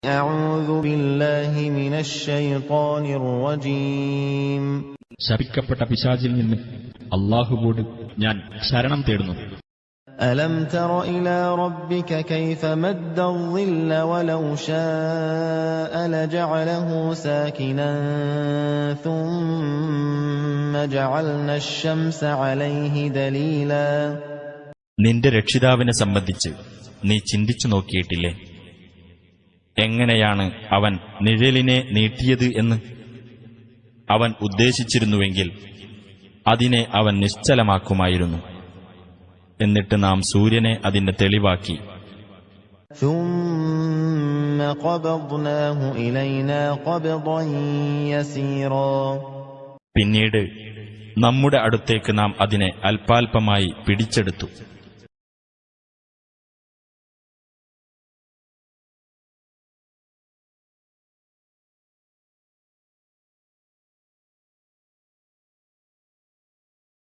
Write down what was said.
أعوذ بالله من الشيطان الرجيم ശപിക്കപ്പെട്ട പിശാചിൽ നിന്ന് അല്ലാഹുവോട് ഞാൻ ശരണം തേടുന്നു. ألم تر إلى ربك كيف مد الظل ولو شاء لجعله ساكنا ثم جعلنا الشمس عليه دليلا. നിന്റെ രക്ഷിതാവിനെ സംബന്ധിച്ച് നീ ചിന്തിച്ചു നോക്കിയിട്ടില്ലേ? എങ്ങനെയാണ് അവൻ നിഴലിനെ നീട്ടിയത് എന്ന്? അവൻ ഉദ്ദേശിച്ചിരുന്നുവെങ്കിൽ അതിനെ അവൻ നിശ്ചലമാക്കുമായിരുന്നു. എന്നിട്ട് നാം സൂര്യനെ അതിന്റെ തെളിവാക്കി. ثم قبضناه إلينا قبضا يسيرا. പിന്നീട് നമ്മുടെ അടുത്തേക്ക് നാം അതിനെ അല്പാൽപമായി പിടിച്ചെടുത്തു.